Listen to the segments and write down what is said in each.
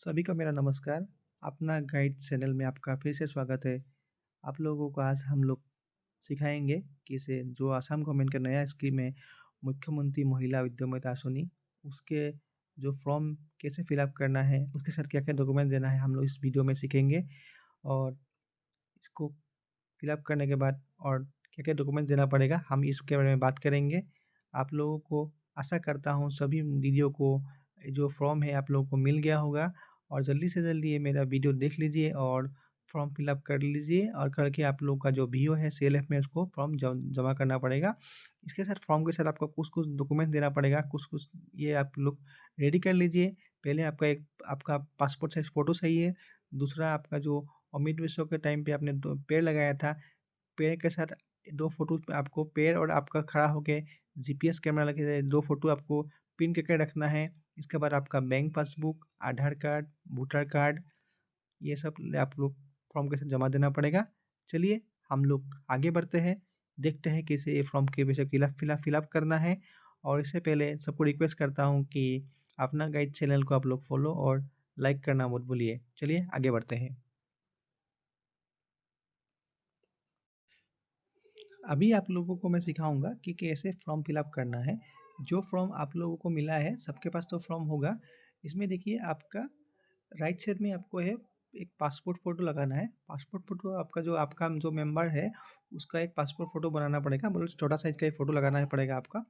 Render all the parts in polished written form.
सभी को मेरा नमस्कार। अपना गाइड चैनल में आपका फिर से स्वागत है। आप लोगों को आज हम लोग सिखाएँगे कि से जो असम गवर्नमेंट का नया स्कीम है, मुख्यमंत्री महिला उद्यमिता आशुनि, उसके जो फॉर्म कैसे फिल अप करना है, उसके साथ क्या-क्या डॉक्यूमेंट देना है, हम लोग इस वीडियो में सीखेंगे। और इसको फिल अप करने के बाद और क्या-क्या डॉक्यूमेंट देना पड़ेगा, हम इसके बारे में बात करेंगे। आप लोगों को आशा करता हूँ सभी दीदियों को जो फॉर्म है आप लोगों को मिल गया होगा और जल्दी से जल्दी ये मेरा वीडियो देख लीजिए और फॉर्म फिल अप कर लीजिए और करके आप लोगों का जो वीओ है सीएलएफ में उसको फॉर्म जमा करना पड़ेगा। इसके साथ फॉर्म के साथ आपको कुछ-कुछ डॉक्यूमेंट देना पड़ेगा, कुछ-कुछ ये आप लोग रेडी कर लीजिए। पहले आपका पासपोर्ट साइज़ फ़ोटो चाहिए, दूसरा आपका जो अमृत विश्व के टाइम पे आपने 2 पेड़ लगाया था, पेड़ के साथ 2 फ़ोटो आपको पेड़ और आपका खड़ा होके जीपीएस कैमरा लगे 2 फ़ोटो आपको पिन करके रखना है। इसके बाद आपका बैंक पासबुक, आधार कार्ड, वोटर कार्ड ये सब आप लोग फॉर्म के साथ जमा देना पड़ेगा। चलिए हम लोग आगे बढ़ते हैं, देखते हैं कैसे ये फॉर्म के विषय फिल अप करना है। और इससे पहले सबको रिक्वेस्ट करता हूँ कि अपना गाइड चैनल को आप लोग फॉलो और लाइक करना मत भूलिए। चलिए आगे बढ़ते हैं। अभी आप लोगों को मैं सिखाऊँगा कि कैसे फॉर्म फिल अप करना है। जो फॉर्म आप लोगों को मिला है, सबके पास तो फॉर्म होगा। इसमें देखिए आपका राइट साइड में आपको है एक पासपोर्ट फ़ोटो लगाना है। पासपोर्ट फ़ोटो आपका जो मेंबर है, उसका एक पासपोर्ट फ़ोटो बनाना पड़ेगा, मतलब छोटा साइज़ का एक फ़ोटो लगाना पड़ेगा आपका।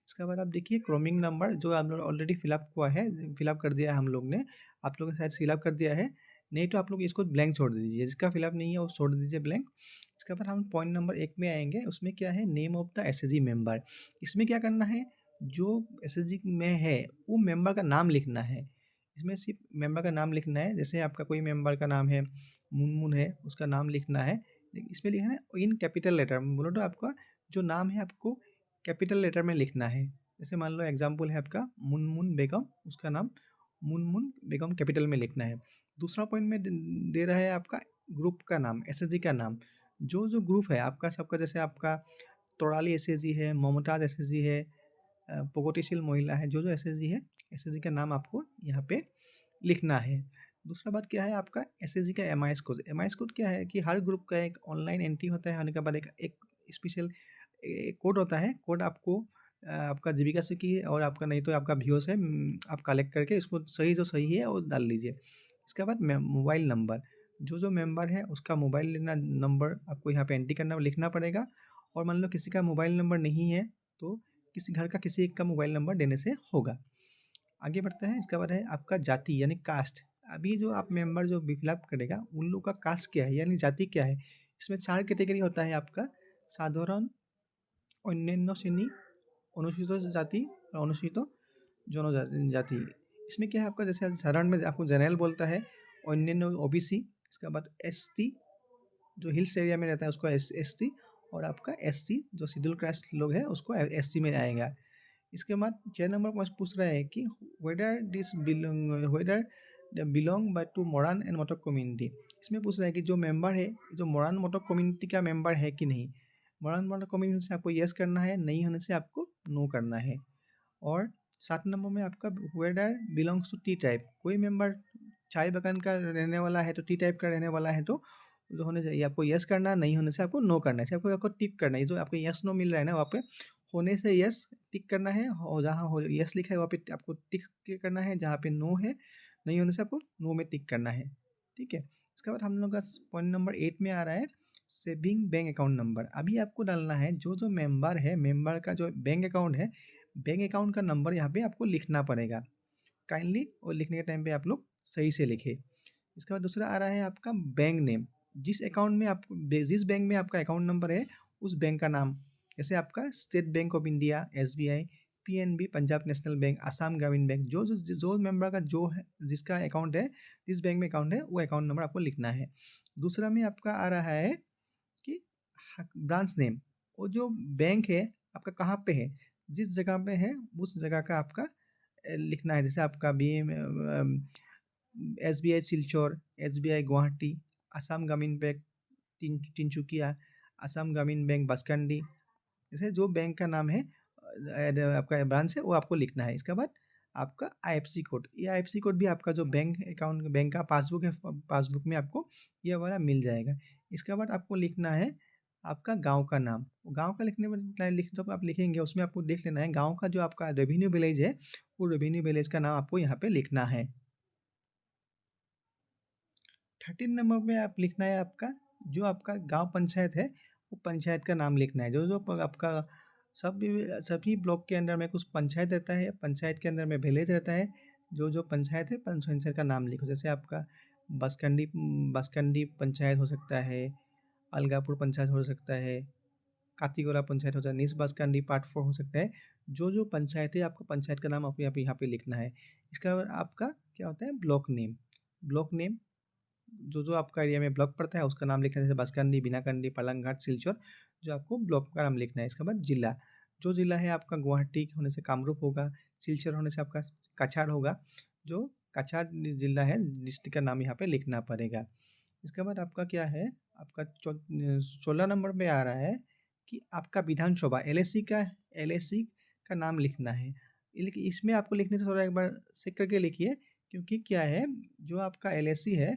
इसके बाद आप देखिए क्रोमिंग नंबर जो आप लोग ऑलरेडी फिल अप हुआ है, फिल अप कर दिया है हम लोग ने। आप लोगों ने शायद फिल अप कर दिया है, नहीं तो आप लोग इसको ब्लैंक छोड़ दीजिए। जिसका फिल अप नहीं है, वो छोड़ दीजिए ब्लैंक। इसके बाद हम पॉइंट नंबर 1 में आएँगे, उसमें क्या है name of the SHG member. इसमें क्या करना है, जो एसएचजी में है, वो मेंबर का नाम लिखना है। इसमें सिर्फ़ मेंबर का नाम लिखना है, जैसे आपका कोई मेंबर का नाम है, मुनमुन है, उसका नाम लिखना है। इसमें लिखना है इन कैपिटल लेटर बोलो तो आपका जो नाम है आपको कैपिटल लेटर में लिखना है। जैसे मान लो एग्ज़ाम्पल है आपका मुनमुन बेगम, उसका नाम मुनमुन बेगम कैपिटल में लिखना है। दूसरा पॉइंट में दे रहा है आपका ग्रुप का नाम, एसएचजी का नाम। जो ग्रुप है आपका सबका जैसे आपका तोड़ाली एसएचजी है, मोमताज़ एसएचजी है, प्रगतिशील महिला है, जो एसएचजी है, एसएचजी का नाम आपको यहाँ पे लिखना है। दूसरा बात क्या है आपका एसएचजी का एमआईएस कोड। एमआईएस कोड क्या है कि हर ग्रुप का एक ऑनलाइन एंट्री होता है, होने के बाद एक एक स्पेशल कोड होता है। कोड आपको आपका जीविका से की और आपका नहीं तो आपका वीओ से आप कलेक्ट करके इसको सही जो सही है वो डाल लीजिए। इसके बाद मोबाइल नंबर, जो मेंबर है उसका मोबाइल नंबर आपको यहाँ पे एंट्री करना लिखना पड़ेगा। और मान लो किसी का मोबाइल नंबर नहीं है, तो किसी घर का किसी एक का मोबाइल नंबर देने से होगा। आगे बढ़ते हैं, इसके बाद है आपका जाति यानी कास्ट। अभी जो आप मेंबर जो फिलअप करेगा उन लोग का कास्ट क्या है यानी जाति क्या है। इसमें 4 कैटेगरी होता है आपका साधारण, अन्यान्य श्रेणी, अनुसूचित जाति और अनुसूचित जनजाति। इसमें क्या है आपका जैसे साधारण में आपको जनरल बोलता है, अन्यान्य ओबीसी, इसके बाद एसटी जो हिल्स एरिया में रहता है उसको एसटी, और आपका एससी जो शेड्यूल कास्ट लोग हैं उसको एससी में आएगा। इसके बाद 6 नंबर पर पूछ रहा है कि whether the belong by to Moran and Motok community. इसमें पूछ रहा है कि जो मेंबर है, जो मोरान मोटक कम्युनिटी का मेंबर है कि नहीं। मोरान मोटक कम्युनिटी से आपको येस करना है, नहीं होने से आपको नो करना है। और 7 नंबर में आपका whether belongs to T type. कोई मेंबर चाय बगान का रहने वाला है तो टी टाइप का रहने वाला है तो जो होने चाहिए आपको येस करना, नहीं होने से आपको नो करना है। आपको आपको टिक करना है, जो आपको येस नो मिल रहा है ना वहाँ पे होने से येस टिक करना है, और जहाँ हो येस लिखा है वहाँ पे आपको टिक करना है, जहाँ पे नो है नहीं होने से आपको नो में टिक करना है। ठीक है। इसके बाद हम लोग का पॉइंट नंबर 8 में आ रहा है सेविंग बैंक अकाउंट नंबर। अभी आपको डालना है जो मेंबर है, मेंबर का जो बैंक अकाउंट है, बैंक अकाउंट का नंबर यहाँ पे आपको लिखना पड़ेगा काइंडली, और लिखने के टाइम पे आप लोग सही से लिखे। इसके बाद दूसरा आ रहा है आपका बैंक नेम। जिस बैंक में आपका अकाउंट नंबर है उस बैंक का नाम, जैसे आपका state bank of India, SBI, PNB Punjab national bank, Assam Gramin bank, जो मेंबर का जो है जिसका अकाउंट है, जिस बैंक में अकाउंट है वो अकाउंट नंबर आपको लिखना है। दूसरा में आपका आ रहा है कि ब्रांच नेम, वो जो बैंक है आपका कहाँ पे है, जिस जगह पे है उस जगह का आपका लिखना है। जैसे आपका B M S B I Silchar, S B I Guwahati, Assam Gramin bank Tinsukia, Assam Gramin bank बांसकांडी। जैसे जो बैंक का नाम है आपका ब्रांच है वो आपको लिखना है। इसके बाद आपका आईएफएससी कोड। ये आईएफएससी कोड भी आपका जो बैंक अकाउंट बैंक का पासबुक है, पासबुक में आपको ये वाला मिल जाएगा। इसके बाद आपको लिखना है आपका गाँव का नाम। गाँव का लिखने में जब आप लिखेंगे उसमें आपको देख लेना है गाँव का जो आपका रेवेन्यू विलेज है, वो रेवेन्यू विलेज का नाम आपको यहाँ पे लिखना है। 13 नंबर में आप लिखना है आपका जो आपका गांव पंचायत है, वो पंचायत का नाम लिखना है। जो जो आपका सभी सभी ब्लॉक के अंदर में कुछ पंचायत रहता है, पंचायत के अंदर में विलेज रहता है। जो जो पंचायत है पंचायत का नाम लिखो। जैसे आपका बसकंडी बसकंडी पंचायत हो सकता है, अलगापुर पंचायत हो सकता है, कातीगोला पंचायत हो सकता है, नीस बसकंडी पार्ट 4 हो सकता है। जो जो पंचायत है आपको पंचायत का नाम आपको यहाँ पे लिखना है। इसका बाद आपका क्या होता है ब्लॉक नेम। ब्लॉक नेम जो जो आपका एरिया में ब्लॉक पड़ता है उसका नाम लिखना है। जैसे बसकंडी, बिनाकंडी, पलंगघाट, सिलचर, जो आपको ब्लॉक का नाम लिखना है। इसके बाद जिला, जो जिला है आपका गुवाहाटी होने से कामरूप होगा, सिलचर होने से आपका कछार होगा। जो कछार जिला है डिस्ट्रिक्ट का नाम यहाँ पे लिखना पड़ेगा। इसके बाद आपका क्या है आपका 16 नंबर पे आ रहा है कि आपका विधानसभा एलएसी का नाम लिखना है। लेकिन इसमें आपको लिखने से थोड़ा एक बार चेक करके लिखिए, क्योंकि क्या है जो आपका एलएसी है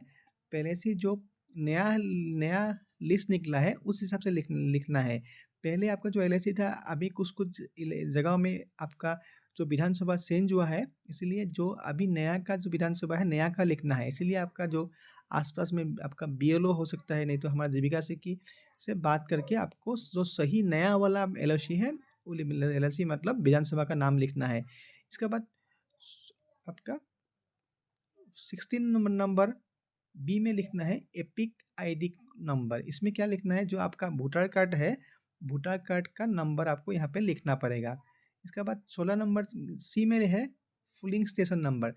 पहले से जो नया नया लिस्ट निकला है उस हिसाब से लिखना है। पहले आपका जो एलआईसी था अभी कुछ कुछ जगहों में आपका जो विधानसभा चेंज हुआ है, इसलिए जो अभी नया का जो विधानसभा है नया का लिखना है। इसीलिए आपका जो आसपास में आपका बीएलओ हो सकता है, नहीं तो हमारा जीविका से की से बात करके आपको जो सही नया वाला एलओसी है वो एलओसी मतलब विधानसभा का नाम लिखना है। इसके बाद आपका 16 नंबर बी में लिखना है एपिक आईडी नंबर। इसमें क्या लिखना है जो आपका वोटर कार्ड है, वोटर कार्ड का नंबर आपको यहाँ पे लिखना पड़ेगा। इसके बाद 16 नंबर सी में है pulling station number.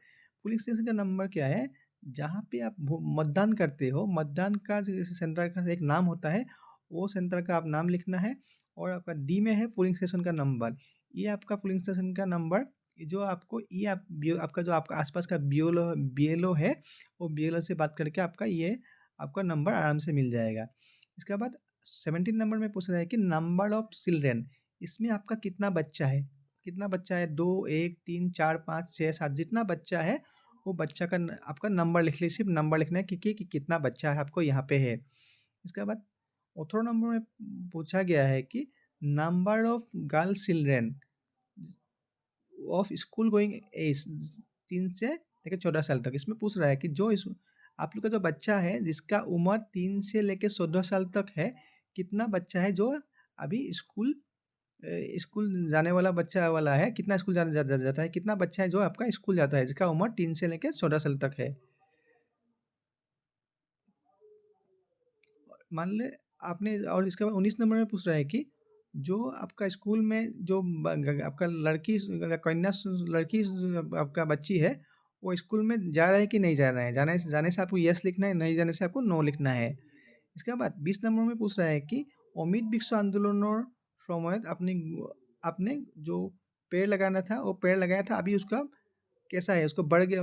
Pulling station का नंबर क्या है जहाँ पे आप मतदान करते हो, मतदान का जैसे सेंटर का एक नाम होता है, वो सेंटर का आप नाम लिखना है। और आपका डी में है पुलिंग स्टेशन का नंबर। ये आपका पुलिंग स्टेशन का नंबर जो आपको ये आपका जो आपका आसपास का बीएलओ है, वो बीएलओ से बात करके आपका ये आपका नंबर आराम से मिल जाएगा। इसके बाद 17 नंबर में पूछ रहा है कि नंबर ऑफ चिल्ड्रेन, इसमें आपका कितना बच्चा है। कितना बच्चा है 2 1 3 4 5 6 7 जितना बच्चा है वो बच्चा का आपका नंबर लिख लीजिए। सिर्फ नंबर लिखना है कि कितना बच्चा है आपको यहाँ पे है। इसके बाद 18 नंबर में पूछा गया है कि number of girl children of school going age 3 से लेकर 14 साल तक। इसमें पूछ रहा है कि जो इस आप लोग का जो बच्चा है जिसका उम्र 3 से लेकर 14 साल तक है, कितना बच्चा है जो अभी स्कूल जाने वाला बच्चा वाला है, कितना स्कूल जाता है, कितना बच्चा है जो आपका स्कूल जाता है जिसका उम्र 3 से लेकर 14 साल तक है। मान ले आपने, और इसके बाद 19 नंबर में पूछ रहा है कि जो आपका स्कूल में जो आपका लड़की कन्या लड़की आपका बच्ची है, वो स्कूल में जा रहा है कि नहीं जा रहा है। जाने से आपको यस लिखना है, नहीं जाने से आपको नो लिखना है। इसके बाद 20 नंबर में पूछ रहा है कि अमित विश्व आंदोलन समय अपने आपने जो पेड़ लगाना था वो पेड़ लगाया था, अभी उसका कैसा है, उसको बढ़ गया,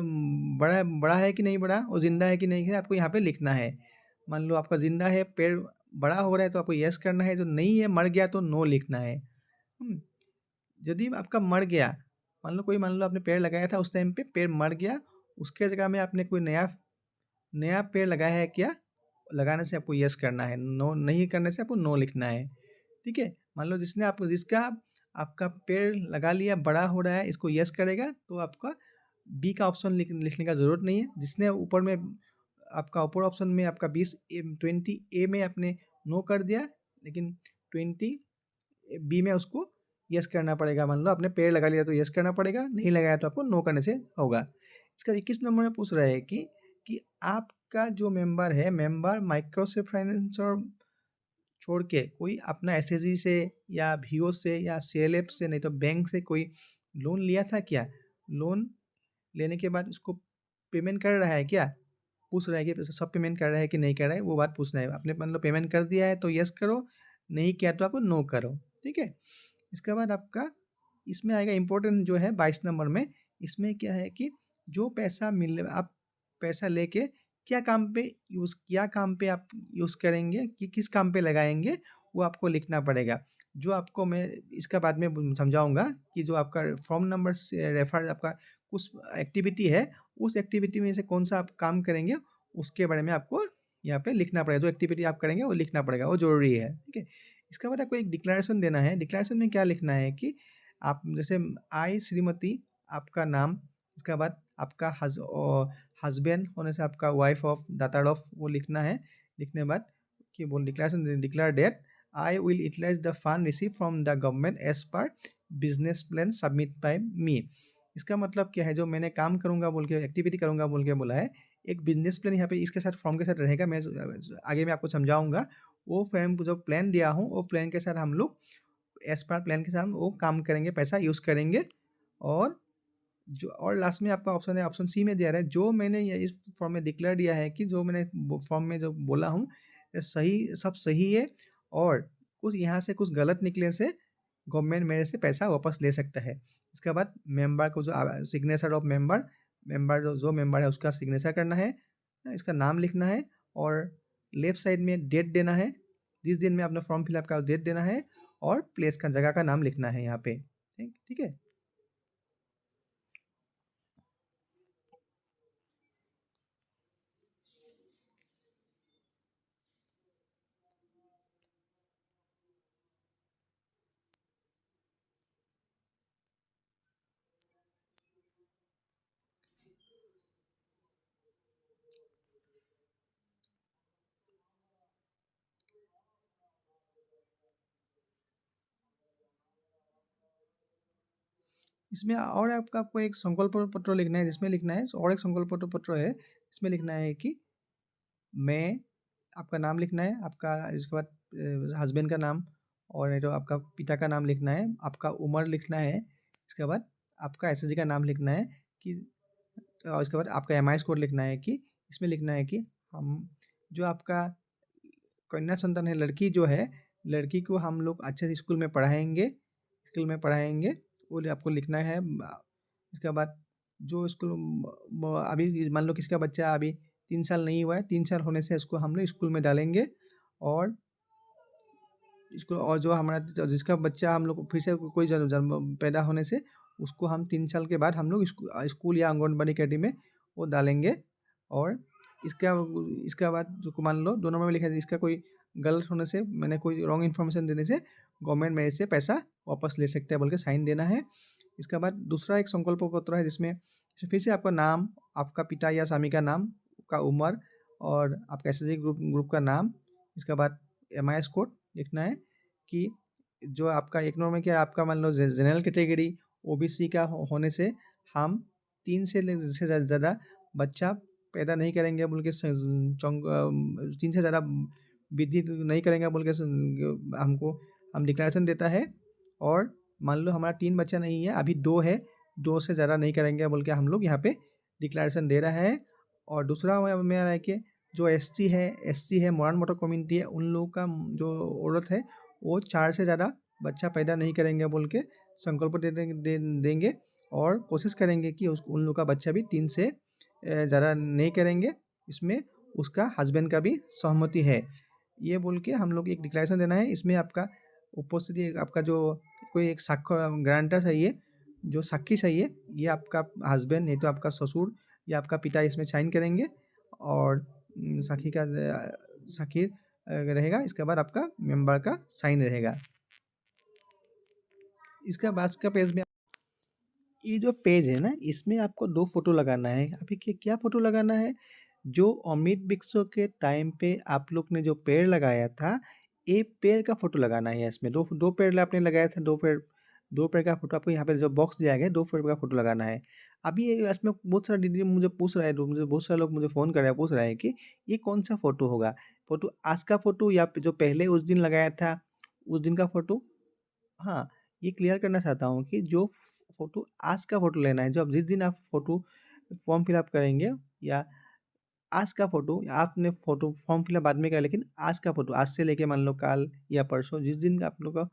बड़ा बड़ा है कि नहीं बढ़ा, वो जिंदा है कि नहीं है, आपको यहाँ पे लिखना है। मान लो आपका जिंदा है, पेड़ बड़ा हो रहा है तो आपको यस करना है, जो नहीं है मर गया तो नो लिखना है। यदि आपका मर गया, मान लो आपने पेड़ लगाया था, उस टाइम पे पेड़ मर गया, उसके जगह में आपने कोई नया नया पेड़ लगाया है क्या, लगाने से आपको यस करना है, नो नहीं करने से आपको नो लिखना है। ठीक है, मान लो जिसका आपका पेड़ लगा लिया, बड़ा हो रहा है, इसको यस करेगा तो आपका बी का ऑप्शन लिखने का ज़रूरत नहीं है। जिसने ऊपर में आपका ऊपर ऑप्शन में आपका 20 ए में आपने नो कर दिया, लेकिन 20 बी में उसको यस करना पड़ेगा। मान लो आपने पेड़ लगा लिया तो यस करना पड़ेगा, नहीं लगाया तो आपको नो करने से होगा। इसका 21 नंबर में पूछ रहा है कि आपका जो मेंबर है, मेंबर माइक्रो से फाइनेंस और छोड़ के कोई अपना एसएसजी से या वीओ से या सीएलएफ से, नहीं तो बैंक से कोई लोन लिया था क्या, लोन लेने के बाद उसको पेमेंट कर रहा है क्या, पूछ रहा है कि सब पेमेंट कर रहा है कि नहीं कर रहा है, वो बात पूछना है। आपने मान लो पेमेंट कर दिया है तो यस करो, नहीं किया तो आपको नो करो। ठीक है, इसके बाद आपका इसमें आएगा इम्पोर्टेंट जो है 22 नंबर में। इसमें क्या है कि जो पैसा मिल आप पैसा लेके क्या काम पे आप यूज़ करेंगे, कि किस काम पे लगाएंगे, वो आपको लिखना पड़ेगा। जो आपको मैं इसका बाद में समझाऊंगा कि जो आपका फॉर्म नंबर से रेफर आपका उस एक्टिविटी है, उस एक्टिविटी में से कौन सा आप काम करेंगे उसके बारे में आपको यहाँ पे लिखना पड़ेगा। जो एक्टिविटी आप करेंगे वो लिखना पड़ेगा, वो ज़रूरी है, ठीक है। इसके बाद आपको एक डिक्लेरेशन देना है। डिक्लेरेशन में क्या लिखना है कि आप जैसे आई श्रीमती, आपका नाम, इसके बाद आपका हस्बैंड होने से आपका वाइफ ऑफ, दातार ऑफ, वो लिखना है। लिखने के बाद कि वो declaration declare date, I will utilize the fund receive from the government as per business plan submit by me. इसका मतलब क्या है, जो मैंने काम करूंगा बोल के, एक्टिविटी करूंगा बोल के बोला है, एक बिजनेस प्लान यहाँ पे इसके साथ फॉर्म के साथ रहेगा। मैं आगे मैं आपको समझाऊंगा। वो फॉर्म जो प्लान दिया हूँ, वो प्लान के साथ हम लोग एज पर प्लान के साथ वो काम करेंगे, पैसा यूज़ करेंगे। और जो और लास्ट में आपका ऑप्शन है, ऑप्शन सी में दिया है, जो मैंने ये इस फॉर्म में डिक्लेयर दिया है कि जो मैंने फॉर्म में जो बोला हूँ ये सही, सब सही है। और कुछ यहाँ से कुछ गलत निकले से गवर्नमेंट मेरे से पैसा वापस ले सकता है। इसके बाद मेंबर को जो सिग्नेचर ऑफ मेंबर, मेंबर जो मेंबर है उसका सिग्नेचर करना है, इसका नाम लिखना है, और लेफ्ट साइड में डेट देना है, जिस दिन में आपने फॉर्म फिलअप का डेट देना है, और प्लेस का, जगह का नाम लिखना है यहाँ पे। ठीक ठीक है। इसमें और आपका आपको एक संकल्प पत्र लिखना है, जिसमें लिखना है, और एक संकल्प पत्र है, इसमें लिखना है कि मैं, आपका नाम लिखना है, आपका इसके बाद हस्बैंड का नाम, और नहीं तो आपका पिता का नाम लिखना है, आपका उम्र लिखना है, इसके बाद आपका एसएसजी का नाम लिखना है कि, और इसके बाद आपका एमआईएस कोड लिखना है कि, इसमें लिखना है कि हम, जो आपका कन्या संतान है, लड़की जो है, लड़की को हम लोग अच्छे से स्कूल में पढ़ाएंगे, वो आपको लिखना है। इसके बाद जो स्कूल अभी मान लो किसका बच्चा अभी 3 साल नहीं हुआ है, 3 साल होने से उसको हम लोग स्कूल में डालेंगे। और इसको, और जो हमारा जिसका बच्चा हम लोग फिर से कोई जन्म पैदा होने से, उसको हम 3 साल के बाद हम लोग स्कूल या आंगनबाड़ी अकेडमी में वो डालेंगे। और इसका इसका बाद जो मान लो 2 नंबर में लिखा है, इसका कोई गलत होने से, मैंने कोई रॉन्ग इन्फॉर्मेशन देने से गवर्नमेंट मेरे से पैसा वापस ले सकते हैं बोल के साइन देना है। इसके बाद दूसरा एक संकल्प पत्र है, जिसमें फिर से आपका नाम, आपका पिता या स्वामी का नाम, का उम्र, और आपका एसएसजी ग्रुप ग्रुप का नाम, इसके बाद एमआईएस कोड लिखना है कि जो आपका एक नंबर में क्या, आपका मान लो जनरल कैटेगरी ओबीसी का होने से हम 3 से ज़्यादा बच्चा पैदा नहीं करेंगे बोल के 3 से ज़्यादा वृद्धि नहीं करेंगे बोल के हमको हम डिक्लेरेशन देता है। और मान लो हमारा 3 बच्चा नहीं है, अभी 2 है, 2 से ज़्यादा नहीं करेंगे बोल के हम लोग यहाँ पे डिक्लेरेशन दे रहा है। और दूसरा मेरा है कि जो एससी है, मॉडर्न मोटर कम्युनिटी है, उन लोगों का जो औरत है, वो 4 से ज़्यादा बच्चा पैदा नहीं करेंगे बोल के संकल्प देंगे। और कोशिश करेंगे कि उन लोग का बच्चा भी 3 से ज़्यादा नहीं करेंगे। इसमें उसका हस्बैंड का भी सहमति है, ये बोल के हम लोग एक डिक्लेरेशन देना है। इसमें आपका उपस्थिति, आपका जो कोई एक साक्ष्य गारंटर चाहिए, जो साक्षी चाहिए, ये आपका हस्बैंड नहीं तो आपका ससुर या आपका पिता इसमें साइन करेंगे। और साक्षी रहेगा। इसके बाद आपका मेंबर का साइन रहेगा। इसके बाद का पेज में, ये जो पेज है ना, इसमें आपको 2 फोटो लगाना है। अभी क्या फोटो लगाना है, जो अमित विकसो के टाइम पे आप लोग ने जो पेड़ लगाया था, ये पेड़ का फोटो लगाना है। इसमें दो पेड़ आपने लगाया था, 2 पेड़ का फोटो आपको यहाँ पे जो बॉक्स दिया गया है, 2 पेड़ का फोटो लगाना है। अभी इसमें बहुत सारा दीदी मुझे पूछ रहा है, मुझे बहुत सारे लोग मुझे फ़ोन कर रहे हैं, पूछ रहे हैं कि ये कौन सा फोटो होगा, फोटो आज का फोटो या जो पहले उस दिन लगाया था उस दिन का फोटो। हाँ, ये क्लियर करना चाहता हूँ कि जो फ़ोटो आज का फ़ोटो लेना है, जो अब जिस दिन आप फ़ोटो फॉर्म फिल अप करेंगे, या आज का फ़ोटो, आपने फ़ोटो फॉर्म फिल अप बाद में करा, लेकिन आज का फ़ोटो, आज से लेके मान लो कल या परसों, जिस दिन आप लोग का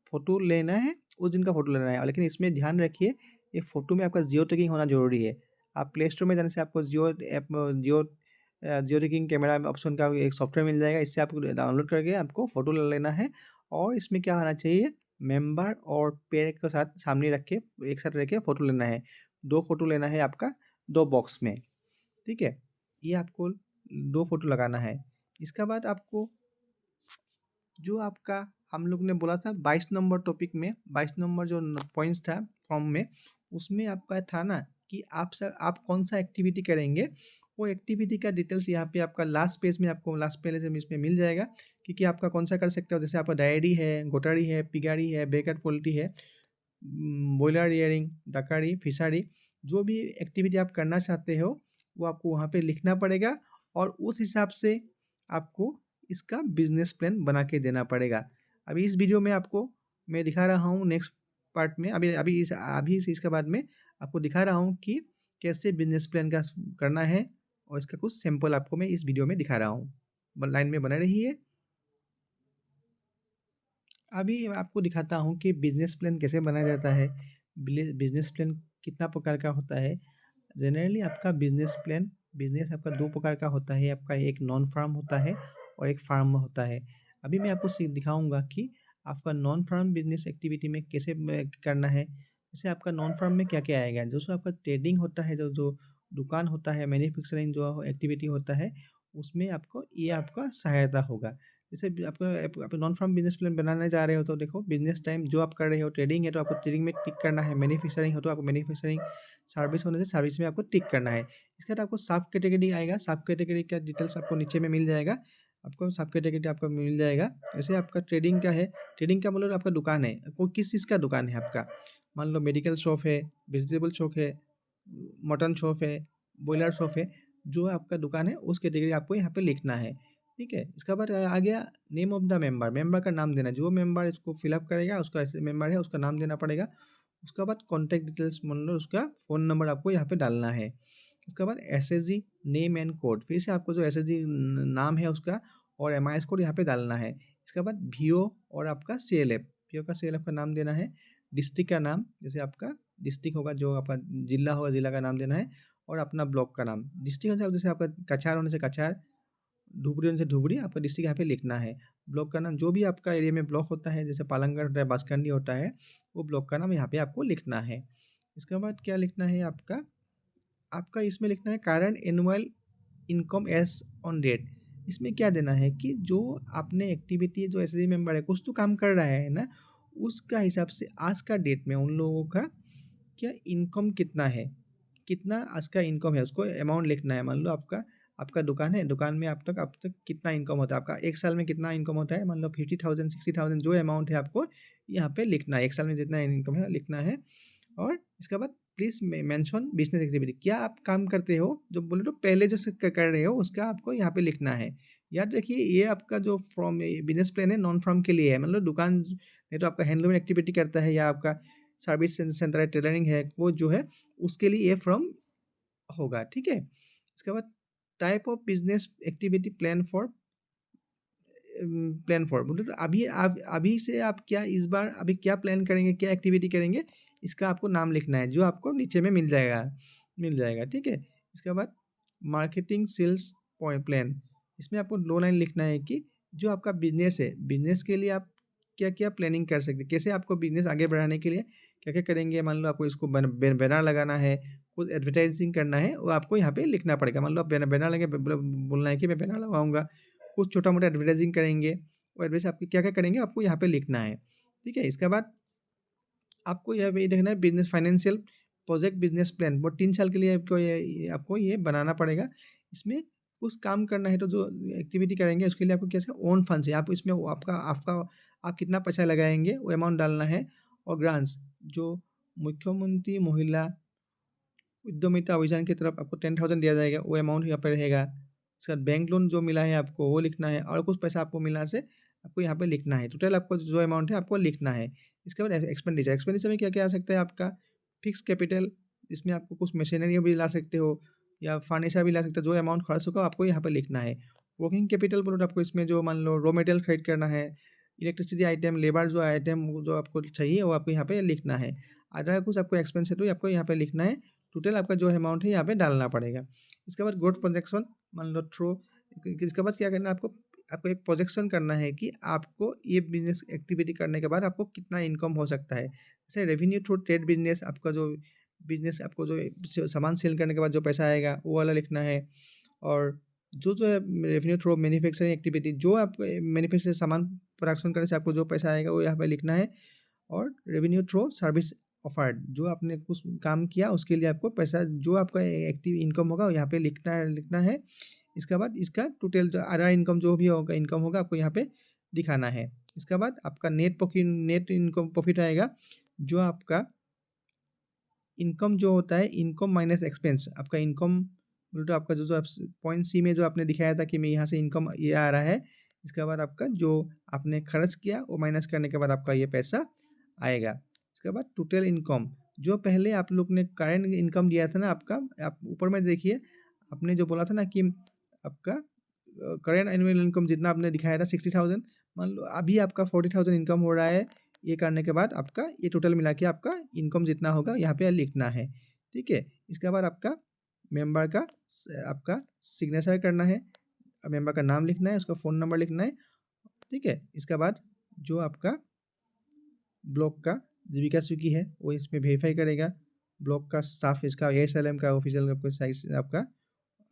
फ़ोटो लेना है, उस दिन का फ़ोटो लेना है। लेकिन इसमें ध्यान रखिए, ये फ़ोटो में आपका जियो टैगिंग होना ज़रूरी है। आप प्ले स्टोर में जाने से आपको जियो टैगिंग कैमरा ऑप्शन का एक सॉफ्टवेयर मिल जाएगा, इससे आपको डाउनलोड करके आपको फ़ोटो ले लेना है। और इसमें क्या होना चाहिए, मेंबर और पेड़ के साथ सामने रख के, एक साथ रख के फ़ोटो लेना है। 2 फोटो लेना है आपका 2 बॉक्स में, ठीक है? ये आपको 2 फोटो लगाना है। इसका बाद आपको जो आपका हम लोग ने बोला था 22 नंबर टॉपिक में 22 नंबर जो पॉइंट्स था फॉर्म में, उसमें आपका था ना कि आप कौन सा एक्टिविटी करेंगे, वो एक्टिविटी का डिटेल्स यहाँ पे आपका लास्ट पेज में, आपको लास्ट पेज में इसमें मिल जाएगा कि आपका कौन सा कर सकते हो। जैसे आपका डायरी है, गोटारी है, पिगारी है, बेकट पोल्ट्री है, बॉयलर रियरिंग, डकरी, फिशरी, जो भी एक्टिविटी आप करना चाहते हो वो आपको वहाँ पे लिखना पड़ेगा और उस हिसाब से आपको इसका बिजनेस प्लान बना के देना पड़ेगा। अभी इस वीडियो में आपको मैं दिखा रहा हूँ नेक्स्ट पार्ट में, अभी से इसके बाद में आपको दिखा रहा हूँ कि कैसे बिजनेस प्लान का करना है और इसका कुछ सैंपल आपको मैं इस वीडियो में दिखा रहा हूँ। लाइन में बने रहिए। अभी मैं आपको दिखाता हूँ कि बिजनेस प्लान कैसे बनाया जाता है। बिजनेस प्लान कितना प्रकार का होता है। जनरली आपका बिजनेस आपका 2 प्रकार का होता है। आपका एक नॉन फार्म होता है और एक फार्म होता है। अभी मैं आपको दिखाऊंगा कि आपका नॉन फार्म बिजनेस एक्टिविटी में कैसे करना है। जैसे आपका नॉन फार्म में क्या क्या आएगा, जो आपका ट्रेडिंग होता है, जो जो दुकान होता है, मैन्युफैक्चरिंग जो एक्टिविटी होता है, उसमें आपको ये आपका सहायता होगा। जैसे आप नॉन फार्म बिजनेस प्लान बनाने जा रहे हो तो देखो, बिजनेस टाइम जो आप कर रहे हो, ट्रेडिंग है तो आपको ट्रेडिंग में टिक करना है, मैन्युफैक्चरिंग हो तो आपको मैन्युफैक्चरिंग, सर्विस होने से सर्विस में आपको टिक करना है। इसके बाद आपको सब कैटेगरी आएगा, सब कैटेगरी का डिटेल्स आपको नीचे में मिल जाएगा। आपको सब कैटेगरी आपको मिल जाएगा। जैसे आपका ट्रेडिंग का है, ट्रेडिंग का मतलब आपका दुकान है, कोई किस चीज़ का दुकान है आपका, मान लो मेडिकल शॉप है, वेजिटेबल शॉप है, मटन शॉप है, बॉयलर शॉप है, जो आपका दुकान है उस कैटेगरी आपको यहाँ पे लिखना है, ठीक है। इसके बाद आ गया name of the member, member का नाम देना, जो मेंबर इसको फिलअप करेगा उसका ऐसे मेंबर है उसका नाम देना पड़ेगा। उसके बाद कॉन्टैक्ट डिटेल्स, मतलब उसका फ़ोन नंबर आपको यहाँ पे डालना है। उसके बाद एसएसजी नेम एंड कोड, फिर से आपको जो एसएसजी नाम है उसका और एमआईएस कोड यहाँ पे डालना है। इसके बाद वीओ और आपका सीएलएफ, वीओ का सीएलएफ का नाम देना है। डिस्ट्रिक्ट का नाम, जैसे आपका डिस्ट्रिक्ट होगा, जो आपका जिला होगा जिला का नाम देना है, और अपना ब्लॉक का नाम। डिस्ट्रिक्ट जैसे आपका कछार होने से कछार, धुबरी होने से धुबरी, आपका डिस्ट्रिक्ट यहाँ पे लिखना है। ब्लॉक का नाम, जो भी आपका एरिया में ब्लॉक होता है, जैसे पालंगढ़ होता है, बांसकंडी होता है, वो ब्लॉक का नाम यहाँ पे आपको लिखना है। इसके बाद क्या लिखना है आपका, आपका इसमें लिखना है current annual income as on date. इसमें क्या देना है कि जो आपने एक्टिविटी, जो एसएसजी मेंबर है कुछ तो काम कर रहा है ना, उसका हिसाब से आज का डेट में उन लोगों का क्या इनकम कितना है, कितना आज का इनकम है, उसको अमाउंट लिखना है। मान लो आपका आपका दुकान है, दुकान में आप तक कितना इनकम होता है, आपका एक साल में कितना इनकम होता है, मान लो 50,000 60,000, जो अमाउंट है आपको यहाँ पे लिखना है, एक साल में जितना इनकम है लिखना है। और इसके बाद प्लीज मेंशन बिजनेस एक्टिविटी, क्या आप काम करते हो, जो बोले तो पहले जो कर रहे हो उसका आपको यहाँ पे लिखना है। याद रखिए ये आपका जो फ्रॉम बिजनेस प्लान है नॉन फ्रॉम के लिए है, मतलब दुकान नहीं तो आपका हैंडलूम एक्टिविटी करता है या आपका सर्विस सेंटर है, टेलरिंग है, वो जो है उसके लिए ये फ्रॉम होगा, ठीक है। इसके बाद type of business activity plan for बोले तो अभी आप अभी से आप क्या इस बार अभी क्या प्लान करेंगे, क्या एक्टिविटी करेंगे, इसका आपको नाम लिखना है, जो आपको नीचे में मिल जाएगा, ठीक है। इसके बाद मार्केटिंग सेल्स पॉइंट प्लान, इसमें आपको 2 लाइन लिखना है कि जो आपका बिजनेस है, बिजनेस के लिए आप क्या क्या प्लानिंग कर सकते हैं, कैसे आपको बिजनेस आगे बढ़ाने के लिए क्या क्या करेंगे। मान लो आपको इसको बैनर लगाना है, कुछ एडवर्टाइजिंग करना है, वो आपको यहाँ पे लिखना पड़ेगा। मान लो आप बैनर लगे, बोलना है कि मैं बैनर लगाऊंगा, कुछ छोटा मोटा एडवर्टाइजिंग करेंगे, वो एडवर्टाइज आपकी क्या क्या करेंगे आपको यहाँ पे लिखना है, ठीक है। इसके बाद आपको यह भी देखना है business financial project business plan, वो 3 साल के लिए आपको ये बनाना पड़ेगा। इसमें कुछ काम करना है तो जो एक्टिविटी करेंगे उसके लिए आपको कैसे ओन फंड से आप इसमें आपका आपका आप कितना पैसा लगाएंगे वो अमाउंट डालना है। और ग्रांट्स, जो मुख्यमंत्री महिला उद्यमिता अभियान की तरफ आपको 10,000 दिया जाएगा, वो अमाउंट यहाँ पे रहेगा। उसके बाद बैंक लोन जो मिला है आपको वो लिखना है, और कुछ पैसा आपको मिलना से आपको यहाँ पे लिखना है। टोटल आपको जो अमाउंट है आपको लिखना है। इसके बाद एक्सपेंडिचर, एक्सपेंडिचर में क्या क्या आ सकता है आपका, फिक्स कैपिटल, इसमें आपको कुछ मशीनरी भी ला सकते हो या फर्नीचर भी ला सकते हो, जो अमाउंट खर्च होगा आपको यहाँ पे लिखना है। वर्किंग कैपिटल बोलो तो आपको इसमें जो मान लो रॉ मटेरियल खरीद करना है, इलेक्ट्रिसिटी आइटम, लेबर जो आइटम जो आपको चाहिए वो आपको यहाँ पे लिखना है। अगर कुछ आपको एक्सपेंस है तो आपको यहाँ पे लिखना है। टोटल आपका जो अमाउंट है यहाँ पे डालना पड़ेगा। इसके बाद ग्रोथ प्रोजेक्शन, मान लो थ्रो, इसके बाद क्या करना है आपको, आपको एक प्रोजेक्शन करना है कि आपको ये बिजनेस एक्टिविटी करने के बाद आपको कितना इनकम हो सकता है। जैसे रेवेन्यू थ्रू ट्रेड बिजनेस, आपका जो बिज़नेस आपको जो सामान सेल करने के बाद जो पैसा आएगा वो वाला लिखना है। और जो है रेवेन्यू थ्रू मैन्युफैक्चरिंग एक्टिविटी, जो आप मैन्युफैक्चर सामान प्रोडक्शन करने से आपको जो पैसा आएगा वो यहाँ पे लिखना है। और रेवेन्यू थ्रू सर्विस ऑफर्ड, जो आपने कुछ काम किया उसके लिए आपको पैसा, जो आपका एक्टिव इनकम होगा वो यहाँ पे लिखना है। इसके बाद इसका टोटल जो अदर इनकम जो भी होगा इनकम होगा आपको यहाँ पे दिखाना है। इसके बाद आपका नेट इनकम प्रॉफिट आएगा, जो आपका इनकम जो होता है, इनकम माइनस एक्सपेंस, आपका इनकम बोले तो आपका जो जो पॉइंट सी में जो आपने दिखाया था कि मैं यहाँ से इनकम ये आ रहा है, इसके बाद आपका जो आपने खर्च किया वो माइनस करने के बाद आपका ये पैसा आएगा। इसके बाद टोटल इनकम, जो पहले आप लोग ने करेंट इनकम दिया था ना आपका, आप ऊपर में देखिए, आपने जो बोला था ना कि आपका करेंट एनुअल इनकम जितना आपने दिखाया था 60,000, मान लो अभी आपका 40,000 इनकम हो रहा है। ये करने के बाद आपका ये टोटल मिला के आपका इनकम जितना होगा यहाँ पे लिखना है। ठीक है, इसके बाद आपका मेंबर का आपका सिग्नेचर करना है, मेंबर का नाम लिखना है, उसका फ़ोन नंबर लिखना है। ठीक है, इसके बाद जो आपका ब्लॉक का जीविका स्विगी है वो इसमें वेरीफाई करेगा। ब्लॉक का स्टाफ इसका एएसएलएम का ऑफिशियल आपका साइज आपका,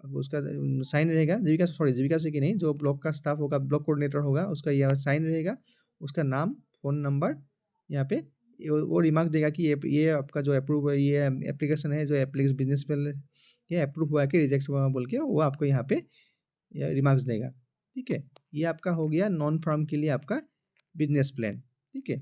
अब उसका साइन रहेगा। जीविका स्विगी नहीं, जो ब्लॉक का स्टाफ होगा, ब्लॉक कोऑर्डिनेटर होगा, उसका यहाँ साइन रहेगा। उसका नाम, फ़ोन नंबर, यहाँ पे वो रिमार्क देगा कि ये आपका जो अप्रूव है, ये एप्लीकेशन है, जो एप्लीकेशन बिजनेस पे ये अप्रूव हुआ है कि रिजेक्ट हुआ बोल के वो आपको यहाँ पे रिमार्क्स देगा। ठीक है, ये आपका हो गया नॉन फार्म के लिए आपका बिजनेस प्लान। ठीक है,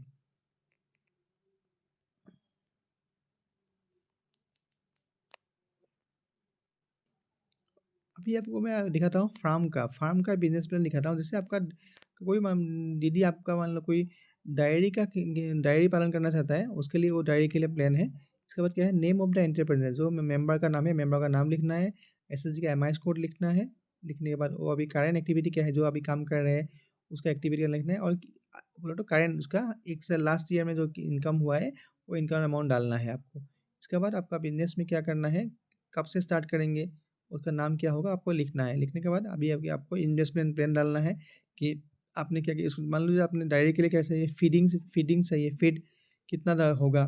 अभी आपको मैं दिखाता हूँ फार्म का बिजनेस प्लान दिखाता हूँ। जैसे आपका कोई दीदी आपका मान लो कोई डायरी पालन करना चाहता है, उसके लिए वो डायरी के लिए प्लान है। इसके बाद क्या है, नेम ऑफ द एंटरप्रेन्योर, जो मेंबर का नाम है, मेंबर का नाम लिखना है, एसएसजी का एमआईएस कोड लिखना है। लिखने के बाद वो अभी करंट एक्टिविटी क्या है, जो अभी काम कर रहे हैं उसका एक्टिविटी का लिखना है। और बोलो तो करंट उसका एक से लास्ट ईयर में जो इनकम हुआ है वो इनकम अमाउंट डालना है आपको। इसके बाद आपका बिजनेस में क्या करना है, कब से स्टार्ट करेंगे, उसका नाम क्या होगा आपको लिखना है। लिखने के बाद अभी अभी आपको इन्वेस्टमेंट प्लान डालना है कि आपने क्या किया। मान लीजिए आपने डायरी के लिए क्या चाहिए, फीडिंग चाहिए, फीड कितना होगा,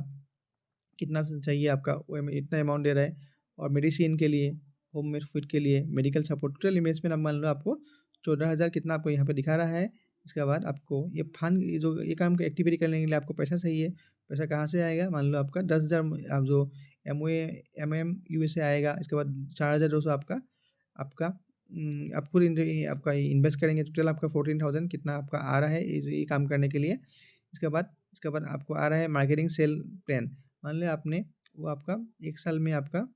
कितना चाहिए आपका, वो इतना अमाउंट दे रहा है। और मेडिसिन के लिए, होम मेड फूड के लिए, मेडिकल सपोर्ट, टोटल इन्वेस्टमेंट अब मान लो आपको 14,000 कितना आपको यहाँ पे दिखा रहा है। इसके बाद आपको ये फंड, ये जो ये काम का एक्टिविटी करने के लिए आपको पैसा चाहिए। पैसा कहाँ से आएगा, मान लो आपका 10,000 आप जो MOA से आएगा। इसके बाद 4,200 आपका आपका आप खुद आपका इन्वेस्ट करेंगे। टोटल आपका 14,000 कितना आपका आ रहा है ये काम करने के लिए। इसके बाद आपको आ रहा है मार्केटिंग सेल प्लान। मान लिया आपने वो आपका 1 साल में आपका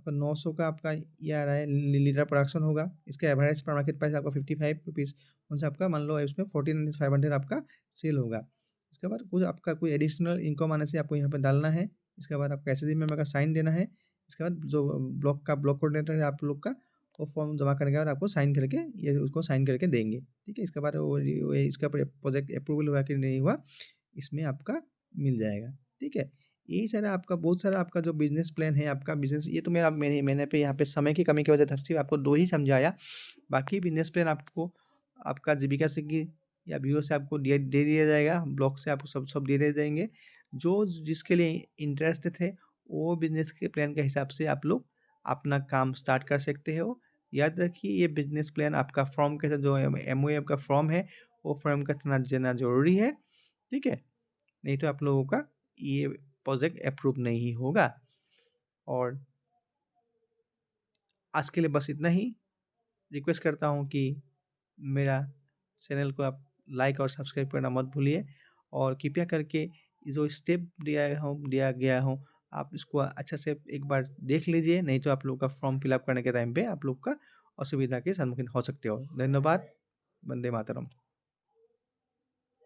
900 का आपका ये आ रहा है लीटर प्रोडक्शन होगा। इसका एवरेज पर मार्केट प्राइस आपका 55 रुपीज़, उनसे आपका मान लो इसमें 14,500 आपका सेल होगा। इसके बाद कुछ आपका कोई एडिशनल इनकम आने से आपको यहाँ पे डालना है। इसके बाद आपका एसएसजी मेंबर का साइन देना है। इसके बाद जो ब्लॉक कोऑर्डिनेटर है आप लोग का, वो फॉर्म जमा करने के बाद आपको साइन करके ये उसको साइन करके देंगे। ठीक है, इसके बाद वो इसका प्रोजेक्ट अप्रूवल हुआ कि नहीं हुआ, इसमें आपका मिल जाएगा। ठीक है, यही सारा आपका बहुत सारा आपका जो बिजनेस प्लान है, आपका बिजनेस ये तो मैंने पे यहाँ पे समय की कमी की वजह से सिर्फ आपको 2 ही समझाया। बाकी बिजनेस प्लान आपको आपका जीविका से की या वीओ से आपको दे दिया जाएगा, ब्लॉक से आपको सब सब दे दिए जाएंगे। जो जिसके लिए इंटरेस्ट थे वो बिजनेस के प्लान के हिसाब से आप लोग अपना काम स्टार्ट कर सकते हो। याद रखिए, ये बिजनेस प्लान आपका फॉर्म के साथ जो MOA का फॉर्म है वो फॉर्म का देना जरूरी है। ठीक है, नहीं तो आप लोगों का ये प्रोजेक्ट अप्रूव नहीं होगा। और आज के लिए बस इतना ही। रिक्वेस्ट करता हूँ कि मेरा चैनल को आप लाइक और सब्सक्राइब करना मत भूलिए। और कृपया करके जो स्टेप दिया गया हो आप इसको अच्छा से एक बार देख लीजिए, नहीं तो आप लोग का फॉर्म फिलअप करने के टाइम पे आप लोग का असुविधा के सम्मुखीन हो सकते हो। धन्यवाद। वंदे मातरम।